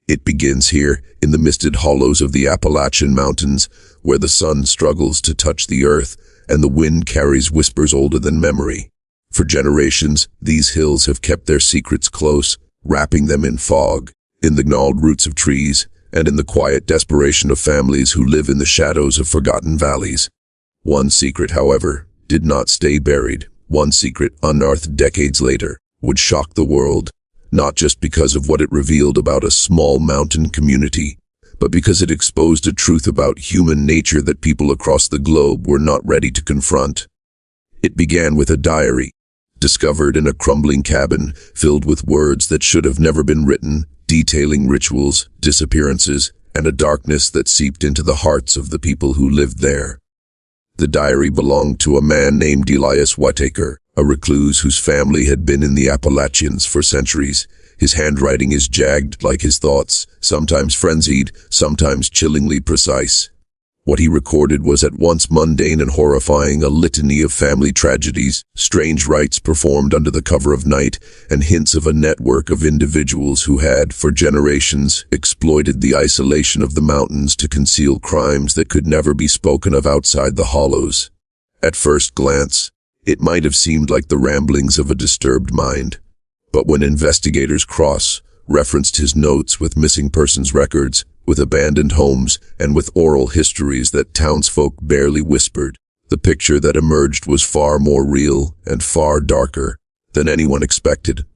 It begins here, in the misted hollows of the Appalachian Mountains, where the sun struggles to touch the earth, and the wind carries whispers older than memory. For generations, these hills have kept their secrets close, wrapping them in fog, in the gnarled roots of trees, and in the quiet desperation of families who live in the shadows of forgotten valleys. One secret, however, did not stay buried. One secret, unearthed decades later, would shock the world, not just because of what it revealed about a small mountain community, but because it exposed a truth about human nature that people across the globe were not ready to confront. It began with a diary, discovered in a crumbling cabin filled with words that should have never been written, detailing rituals, disappearances, and a darkness that seeped into the hearts of the people who lived there. The diary belonged to a man named Elias Whittaker, a recluse whose family had been in the Appalachians for centuries. His handwriting is jagged like his thoughts, sometimes frenzied, sometimes chillingly precise. What he recorded was at once mundane and horrifying, a litany of family tragedies, strange rites performed under the cover of night, and hints of a network of individuals who had, for generations, exploited the isolation of the mountains to conceal crimes that could never be spoken of outside the hollows. At first glance, it might have seemed like the ramblings of a disturbed mind. But when investigators cross-referenced his notes with missing persons records, with abandoned homes, and with oral histories that townsfolk barely whispered, the picture that emerged was far more real and far darker than anyone expected.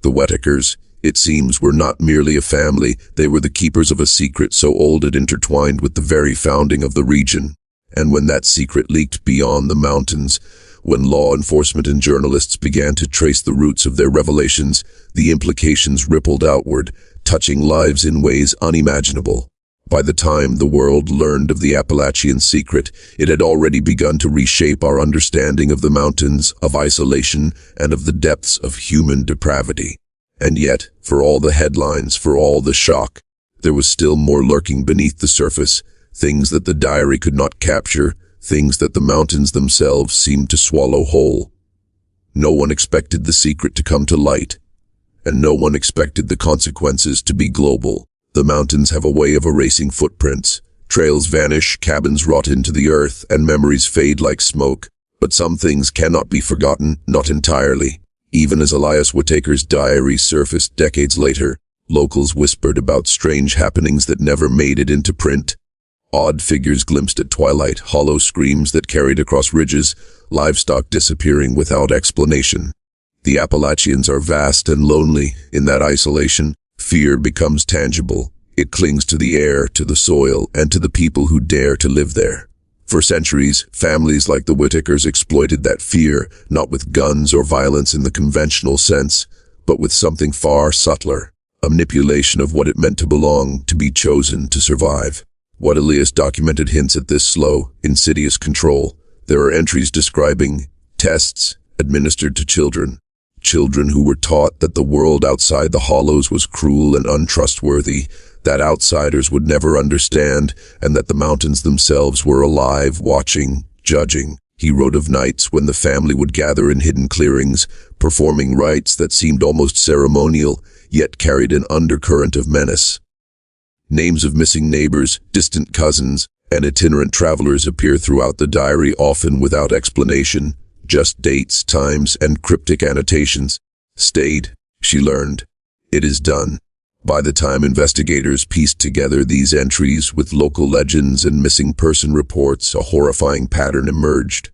The Whittakers, it seems, were not merely a family, they were the keepers of a secret so old it intertwined with the very founding of the region. And when that secret leaked beyond the mountains, when law enforcement and journalists began to trace the roots of their revelations, the implications rippled outward, touching lives in ways unimaginable. By the time the world learned of the Appalachian secret, it had already begun to reshape our understanding of the mountains, of isolation, and of the depths of human depravity. And yet, for all the headlines, for all the shock, there was still more lurking beneath the surface, things that the diary could not capture, things that the mountains themselves seemed to swallow whole. No one expected the secret to come to light, and no one expected the consequences to be global. The mountains have a way of erasing footprints. Trails vanish, cabins rot into the earth, and memories fade like smoke. But some things cannot be forgotten, not entirely. Even as Elias Whittaker's diary surfaced decades later, locals whispered about strange happenings that never made it into print. Odd figures glimpsed at twilight, hollow screams that carried across ridges, livestock disappearing without explanation. The Appalachians are vast and lonely. In that isolation, fear becomes tangible. It clings to the air, to the soil, and to the people who dare to live there. For centuries, families like the Whittakers exploited that fear, not with guns or violence in the conventional sense, but with something far subtler, a manipulation of what it meant to belong, to be chosen, to survive. What Elias documented hints at this slow, insidious control. There are entries describing tests administered to children who were taught that the world outside the hollows was cruel and untrustworthy, that outsiders would never understand, and that the mountains themselves were alive, watching, judging. He wrote of nights when the family would gather in hidden clearings, performing rites that seemed almost ceremonial, yet carried an undercurrent of menace. Names of missing neighbors, distant cousins, and itinerant travelers appear throughout the diary, often without explanation, just dates, times, and cryptic annotations. Stayed, she learned. It is done. By the time investigators pieced together these entries with local legends and missing person reports, a horrifying pattern emerged.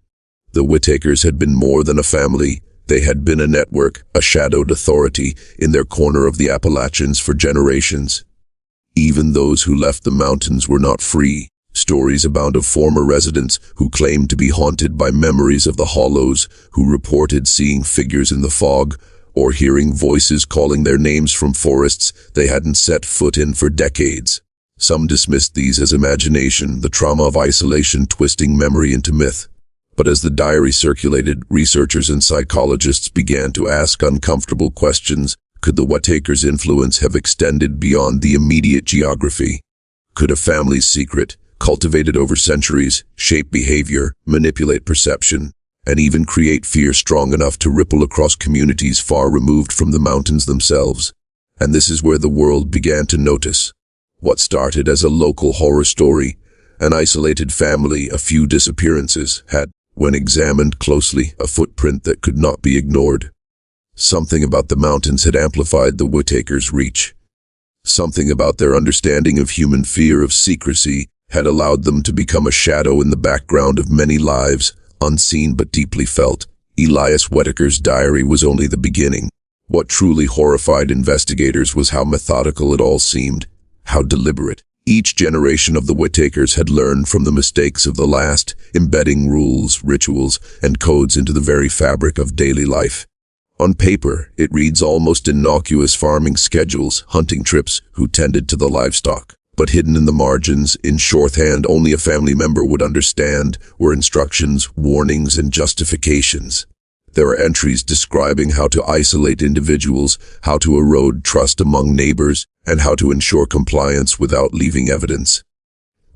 The Whittakers had been more than a family. They had been a network, a shadowed authority, in their corner of the Appalachians for generations. Even those who left the mountains were not free. Stories abound of former residents who claimed to be haunted by memories of the hollows, who reported seeing figures in the fog, or hearing voices calling their names from forests they hadn't set foot in for decades. Some dismissed these as imagination, the trauma of isolation twisting memory into myth. But as the diary circulated, researchers and psychologists began to ask uncomfortable questions. Could the Whittakers' influence have extended beyond the immediate geography? Could a family's secret, cultivated over centuries, shape behavior, manipulate perception, and even create fear strong enough to ripple across communities far removed from the mountains themselves? And this is where the world began to notice. What started as a local horror story, an isolated family, a few disappearances, had, when examined closely, a footprint that could not be ignored. Something about the mountains had amplified the Whittakers' reach. Something about their understanding of human fear of secrecy had allowed them to become a shadow in the background of many lives, unseen but deeply felt. Elias Whittaker's diary was only the beginning. What truly horrified investigators was how methodical it all seemed, how deliberate. Each generation of the Whittakers had learned from the mistakes of the last, embedding rules, rituals, and codes into the very fabric of daily life. On paper, it reads almost innocuous farming schedules, hunting trips, who tended to the livestock. But hidden in the margins, in shorthand only a family member would understand, were instructions, warnings, and justifications. There are entries describing how to isolate individuals, how to erode trust among neighbors, and how to ensure compliance without leaving evidence.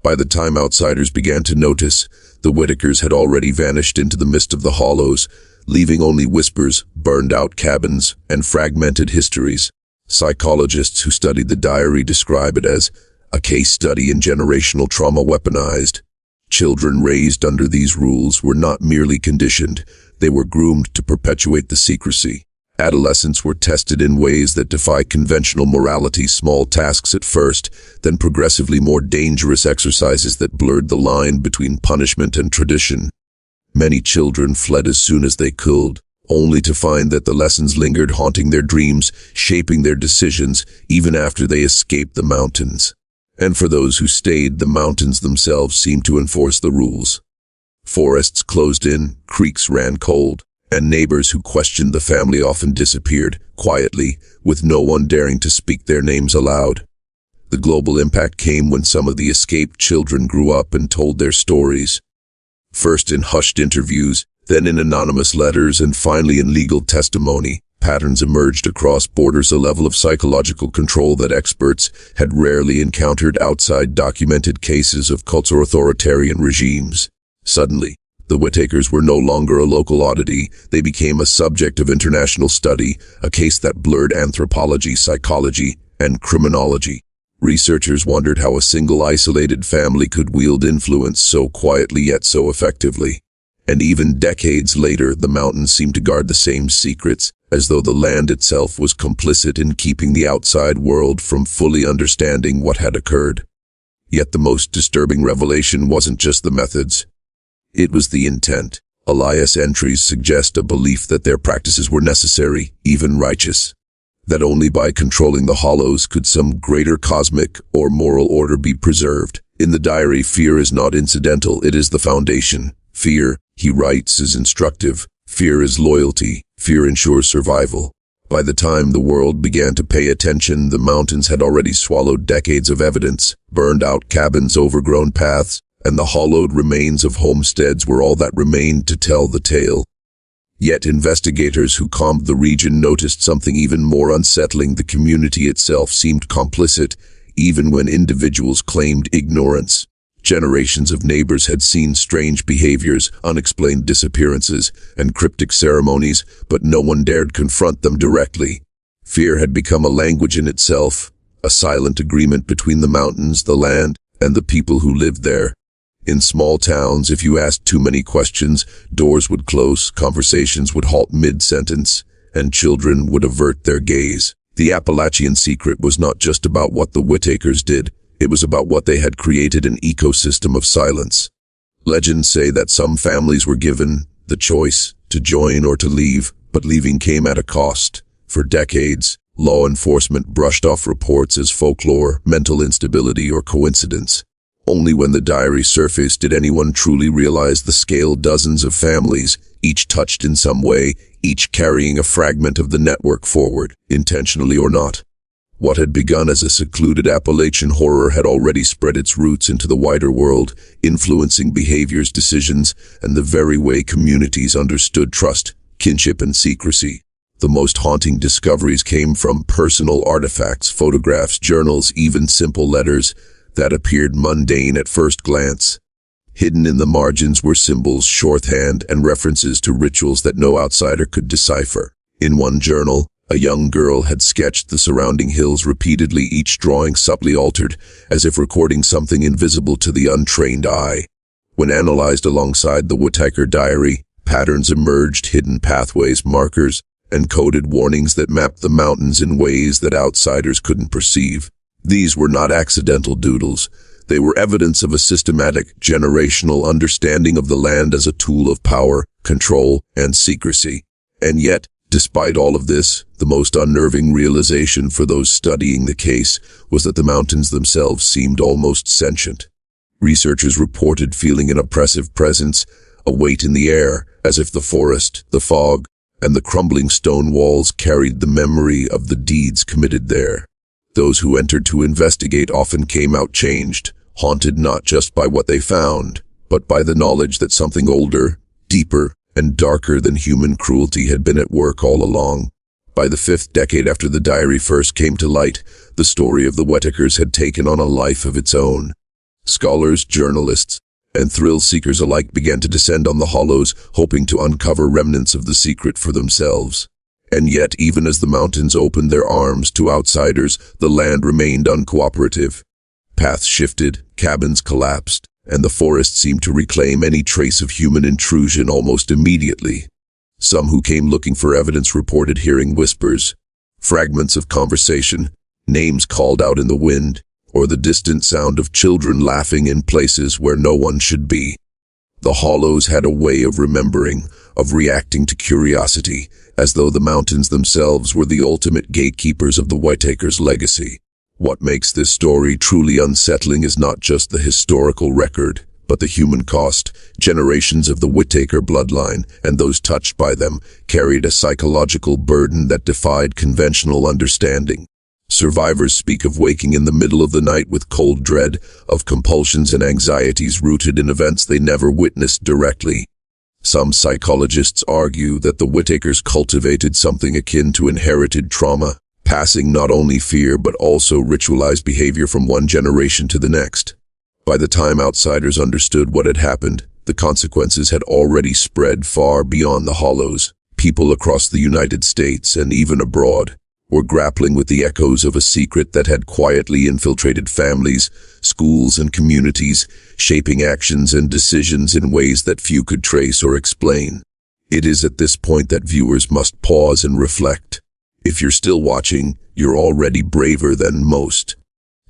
By the time outsiders began to notice, the Whittakers had already vanished into the mist of the hollows, leaving only whispers, burned-out cabins, and fragmented histories. Psychologists who studied the diary describe it as a case study in generational trauma weaponized. Children raised under these rules were not merely conditioned, they were groomed to perpetuate the secrecy. Adolescents were tested in ways that defy conventional morality, small tasks at first, then progressively more dangerous exercises that blurred the line between punishment and tradition. Many children fled as soon as they could, only to find that the lessons lingered, haunting their dreams, shaping their decisions, even after they escaped the mountains. And for those who stayed, the mountains themselves seemed to enforce the rules. Forests closed in, creeks ran cold, and neighbors who questioned the family often disappeared, quietly, with no one daring to speak their names aloud. The global impact came when some of the escaped children grew up and told their stories. First in hushed interviews, then in anonymous letters, and finally in legal testimony. Patterns emerged across borders, a level of psychological control that experts had rarely encountered outside documented cases of cults or authoritarian regimes. Suddenly, the Whittakers were no longer a local oddity. They became a subject of international study, a case that blurred anthropology, psychology, and criminology. Researchers wondered how a single isolated family could wield influence so quietly yet so effectively. And even decades later, the mountains seemed to guard the same secrets, as though the land itself was complicit in keeping the outside world from fully understanding what had occurred. Yet the most disturbing revelation wasn't just the methods. It was the intent. Elias entries suggest a belief that their practices were necessary, even righteous. That only by controlling the hollows could some greater cosmic or moral order be preserved. In the diary, fear is not incidental, it is the foundation. Fear, he writes, is instructive. Fear is loyalty. Fear ensures survival. By the time the world began to pay attention, the mountains had already swallowed decades of evidence. Burned-out cabins, overgrown paths, and the hollowed remains of homesteads were all that remained to tell the tale. Yet investigators who combed the region noticed something even more unsettling. The community itself seemed complicit, even when individuals claimed ignorance. Generations of neighbors had seen strange behaviors, unexplained disappearances, and cryptic ceremonies, but no one dared confront them directly. Fear had become a language in itself, a silent agreement between the mountains, the land, and the people who lived there. In small towns, if you asked too many questions, doors would close, conversations would halt mid-sentence, and children would avert their gaze. The Appalachian secret was not just about what the Whittakers did, it was about what they had created, an ecosystem of silence. Legends say that some families were given the choice to join or to leave, but leaving came at a cost. For decades, law enforcement brushed off reports as folklore, mental instability, or coincidence. Only when the diary surfaced did anyone truly realize the scale. Dozens of families, each touched in some way, each carrying a fragment of the network forward, intentionally or not. What had begun as a secluded Appalachian horror had already spread its roots into the wider world, influencing behaviors, decisions, and the very way communities understood trust, kinship, and secrecy. The most haunting discoveries came from personal artifacts, photographs, journals, even simple letters that appeared mundane at first glance. Hidden in the margins were symbols, shorthand, and references to rituals that no outsider could decipher. In one journal, A young girl had sketched the surrounding hills repeatedly, each drawing subtly altered, as if recording something invisible to the untrained eye. When analyzed alongside the Whittaker diary, patterns emerged: hidden pathways, markers, and coded warnings that mapped the mountains in ways that outsiders couldn't perceive. These were not accidental doodles. They were evidence of a systematic, generational understanding of the land as a tool of power, control, and secrecy. And yet, despite all of this, the most unnerving realization for those studying the case was that the mountains themselves seemed almost sentient. Researchers reported feeling an oppressive presence, a weight in the air, as if the forest, the fog, and the crumbling stone walls carried the memory of the deeds committed there. Those who entered to investigate often came out changed, haunted not just by what they found, but by the knowledge that something older, deeper, and darker than human cruelty had been at work all along. By the 5th decade after the diary first came to light, the story of the Whittakers had taken on a life of its own. Scholars, journalists, and thrill-seekers alike began to descend on the hollows, hoping to uncover remnants of the secret for themselves. And yet, even as the mountains opened their arms to outsiders, the land remained uncooperative. Paths shifted, cabins collapsed, and the forest seemed to reclaim any trace of human intrusion almost immediately. Some who came looking for evidence reported hearing whispers, fragments of conversation, names called out in the wind, or the distant sound of children laughing in places where no one should be. The hollows had a way of remembering, of reacting to curiosity, as though the mountains themselves were the ultimate gatekeepers of the Whittakers' legacy. What makes this story truly unsettling is not just the historical record, but the human cost. Generations of the Whittaker bloodline, and those touched by them, carried a psychological burden that defied conventional understanding. Survivors speak of waking in the middle of the night with cold dread, of compulsions and anxieties rooted in events they never witnessed directly. Some psychologists argue that the Whittakers cultivated something akin to inherited trauma, passing not only fear but also ritualized behavior from one generation to the next. By the time outsiders understood what had happened, the consequences had already spread far beyond the hollows. People across the United States, and even abroad, were grappling with the echoes of a secret that had quietly infiltrated families, schools, and communities, shaping actions and decisions in ways that few could trace or explain. It is at this point that viewers must pause and reflect. If you're still watching, you're already braver than most.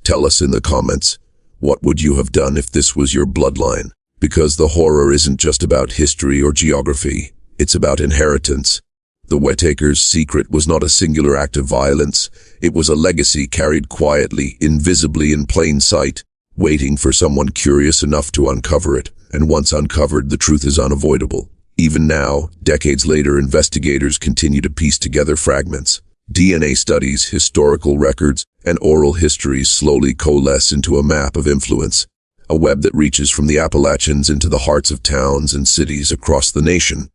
Tell us in the comments, what would you have done if this was your bloodline? Because the horror isn't just about history or geography, it's about inheritance. The Whittakers' secret was not a singular act of violence. It was a legacy carried quietly, invisibly, in plain sight, waiting for someone curious enough to uncover it. And once uncovered, the truth is unavoidable. Even now, decades later, investigators continue to piece together fragments. DNA studies, historical records, and oral histories slowly coalesce into a map of influence, a web that reaches from the Appalachians into the hearts of towns and cities across the nation.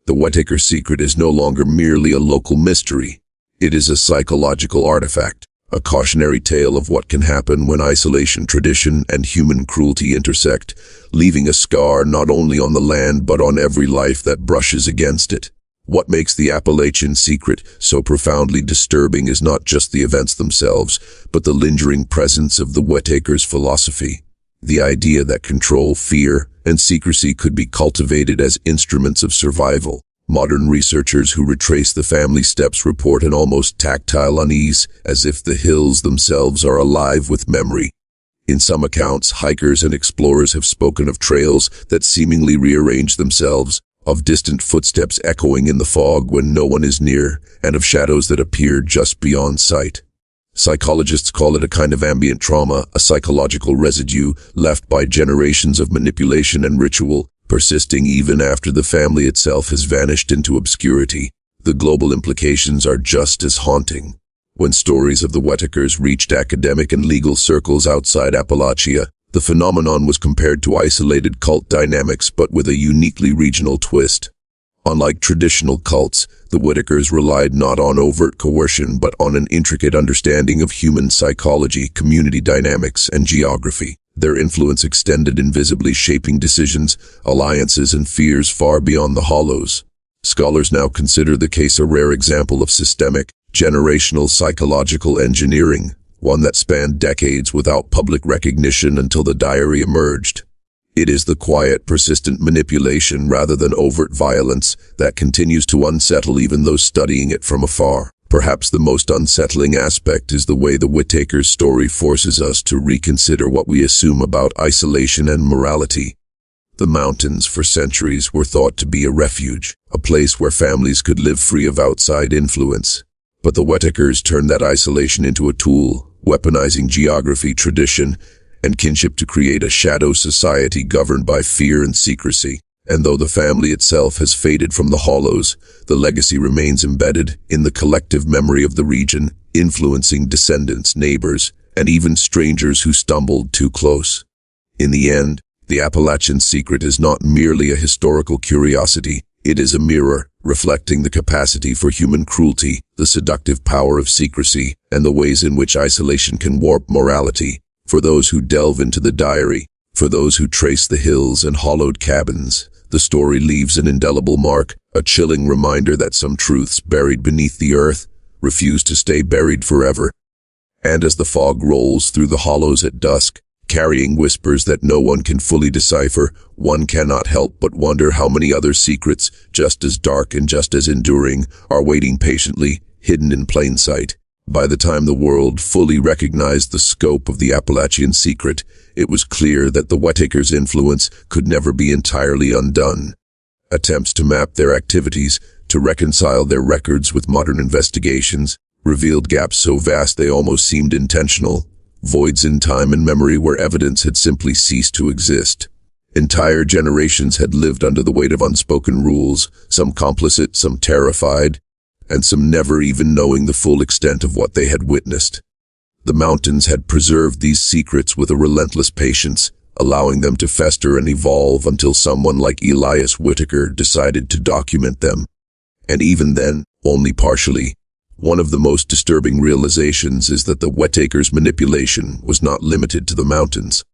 The Whittaker secret is no longer merely a local mystery. It is a psychological artifact, a cautionary tale of what can happen when isolation, tradition, and human cruelty intersect, leaving a scar not only on the land but on every life that brushes against it. What makes the Appalachian secret so profoundly disturbing is not just the events themselves, but the lingering presence of the Whittakers' philosophy. The idea that control, fear, and secrecy could be cultivated as instruments of survival. Modern researchers who retrace the family steps report an almost tactile unease, as if the hills themselves are alive with memory. In some accounts, hikers and explorers have spoken of trails that seemingly rearrange themselves, of distant footsteps echoing in the fog when no one is near, and of shadows that appear just beyond sight. Psychologists call it a kind of ambient trauma, a psychological residue left by generations of manipulation and ritual, persisting even after the family itself has vanished into obscurity. The global implications are just as haunting. When stories of the Whittakers reached academic and legal circles outside Appalachia, the phenomenon was compared to isolated cult dynamics but with a uniquely regional twist. Unlike traditional cults, the Whittakers relied not on overt coercion but on an intricate understanding of human psychology, community dynamics, and geography. Their influence extended invisibly, shaping decisions, alliances, and fears far beyond the hollows. Scholars now consider the case a rare example of systemic, generational psychological engineering, one that spanned decades without public recognition until the diary emerged. It is the quiet, persistent manipulation rather than overt violence that continues to unsettle even those studying it from afar. Perhaps the most unsettling aspect is the way the Whittaker's story forces us to reconsider what we assume about isolation and morality. The mountains, for centuries, were thought to be a refuge, a place where families could live free of outside influence. But the Whittakers turned that isolation into a tool, weaponizing geography, tradition, and kinship to create a shadow society governed by fear and secrecy. And though the family itself has faded from the hollows, the legacy remains embedded in the collective memory of the region, influencing descendants, neighbors, and even strangers who stumbled too close. In the end, the Appalachian secret is not merely a historical curiosity. It is a mirror, reflecting the capacity for human cruelty, the seductive power of secrecy, and the ways in which isolation can warp morality. For those who delve into the diary, for those who trace the hills and hollowed cabins, the story leaves an indelible mark, a chilling reminder that some truths buried beneath the earth refuse to stay buried forever. And as the fog rolls through the hollows at dusk, carrying whispers that no one can fully decipher, one cannot help but wonder how many other secrets, just as dark and just as enduring, are waiting patiently, hidden in plain sight. By the time the world fully recognized the scope of the Appalachian secret, it was clear that the Whittakers' influence could never be entirely undone. Attempts to map their activities, to reconcile their records with modern investigations, revealed gaps so vast they almost seemed intentional, voids in time and memory where evidence had simply ceased to exist. Entire generations had lived under the weight of unspoken rules, some complicit, some terrified, and some never even knowing the full extent of what they had witnessed. The mountains had preserved these secrets with a relentless patience, allowing them to fester and evolve until someone like Elias Whittaker decided to document them. And even then, only partially. One of the most disturbing realizations is that the Whittakers' manipulation was not limited to the mountains.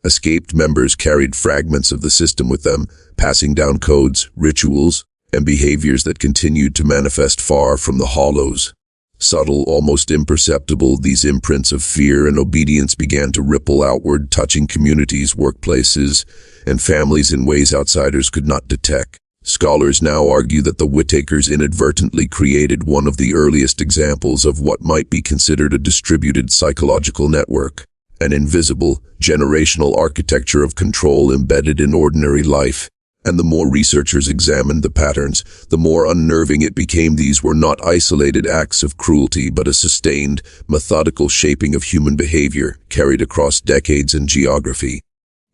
Escaped members carried fragments of the system with them, passing down codes, rituals, and behaviors that continued to manifest far from the hollows. Subtle, almost imperceptible, these imprints of fear and obedience began to ripple outward, touching communities, workplaces, and families in ways outsiders could not detect. Scholars now argue that the Whittakers inadvertently created one of the earliest examples of what might be considered a distributed psychological network, an invisible, generational architecture of control embedded in ordinary life. And the more researchers examined the patterns, the more unnerving it became. These were not isolated acts of cruelty, but a sustained, methodical shaping of human behavior, carried across decades and geography.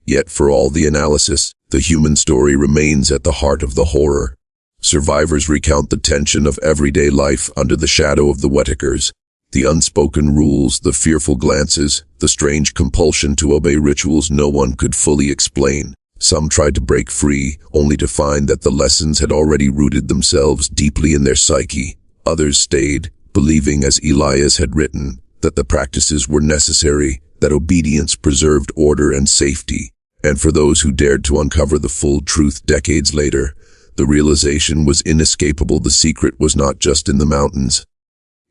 Yet for all the analysis, the human story remains at the heart of the horror. Survivors recount the tension of everyday life under the shadow of the Whittakers, the unspoken rules, the fearful glances, the strange compulsion to obey rituals no one could fully explain. Some tried to break free, only to find that the lessons had already rooted themselves deeply in their psyche. Others stayed, believing, as Elias had written, that the practices were necessary, that obedience preserved order and safety. And for those who dared to uncover the full truth decades later, the realization was inescapable. The secret was not just in the mountains.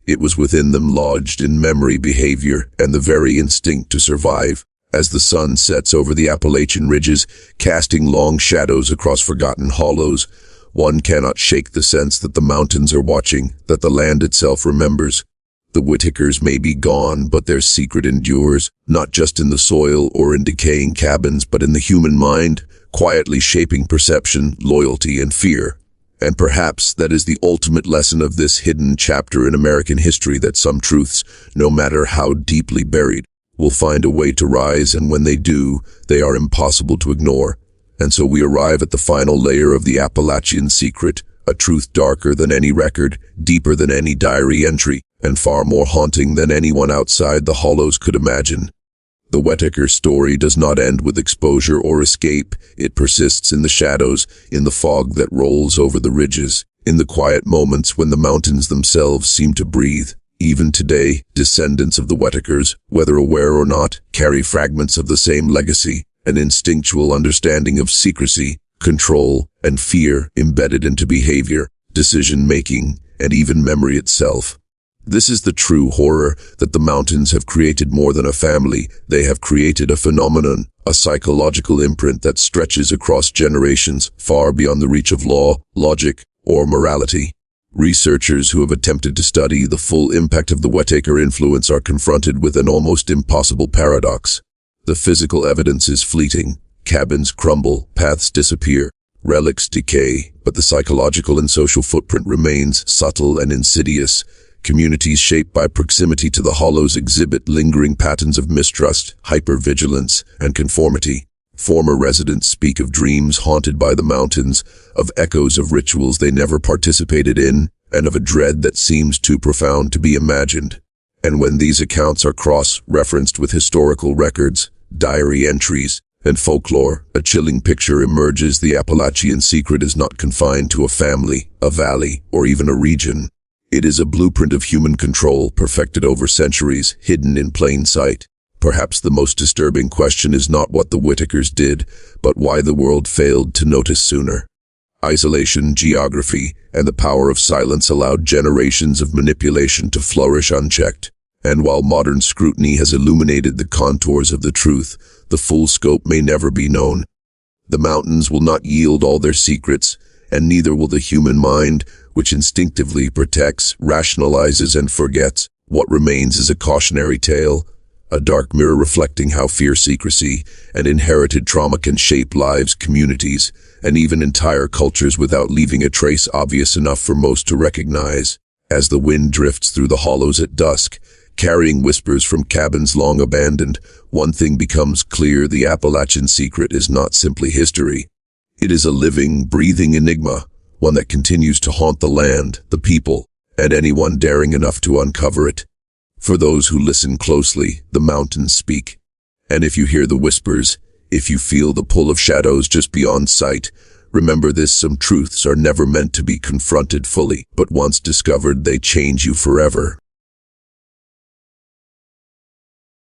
It was within them, lodged in memory, behavior, and the very instinct to survive. As the sun sets over the Appalachian ridges, casting long shadows across forgotten hollows, one cannot shake the sense that the mountains are watching, that the land itself remembers. The Whittakers may be gone, but their secret endures, not just in the soil or in decaying cabins, but in the human mind, quietly shaping perception, loyalty, and fear. And perhaps that is the ultimate lesson of this hidden chapter in American history, that some truths, no matter how deeply buried, will find a way to rise, and when they do, they are impossible to ignore. And so we arrive at the final layer of the Appalachian secret, a truth darker than any record, deeper than any diary entry, and far more haunting than anyone outside the hollows could imagine. The Whittaker story does not end with exposure or escape. It persists in the shadows, in the fog that rolls over the ridges, in the quiet moments when the mountains themselves seem to breathe. Even today, descendants of the Whittakers, whether aware or not, carry fragments of the same legacy, an instinctual understanding of secrecy, control, and fear embedded into behavior, decision-making, and even memory itself. This is the true horror, that the mountains have created more than a family. They have created a phenomenon, a psychological imprint that stretches across generations, far beyond the reach of law, logic, or morality. Researchers who have attempted to study the full impact of the Whittaker influence are confronted with an almost impossible paradox. The physical evidence is fleeting. Cabins crumble, paths disappear, relics decay, but the psychological and social footprint remains subtle and insidious. Communities shaped by proximity to the hollows exhibit lingering patterns of mistrust, hypervigilance, and conformity. Former residents speak of dreams haunted by the mountains, of echoes of rituals they never participated in, and of a dread that seems too profound to be imagined. And when these accounts are cross-referenced with historical records, diary entries, and folklore, a chilling picture emerges. The Appalachian secret is not confined to a family, a valley, or even a region. It is a blueprint of human control perfected over centuries, hidden in plain sight. Perhaps the most disturbing question is not what the Whittakers did, but why the world failed to notice sooner. Isolation, geography, and the power of silence allowed generations of manipulation to flourish unchecked. And while modern scrutiny has illuminated the contours of the truth, the full scope may never be known. The mountains will not yield all their secrets, and neither will the human mind, which instinctively protects, rationalizes, and forgets. What remains is a cautionary tale, a dark mirror reflecting how fear, secrecy, and inherited trauma can shape lives, communities, and even entire cultures without leaving a trace obvious enough for most to recognize. As the wind drifts through the hollows at dusk, carrying whispers from cabins long abandoned, one thing becomes clear: the Appalachian secret is not simply history. It is a living, breathing enigma, one that continues to haunt the land, the people, and anyone daring enough to uncover it. For those who listen closely, the mountains speak. And if you hear the whispers, if you feel the pull of shadows just beyond sight, remember this: some truths are never meant to be confronted fully, but once discovered, they change you forever.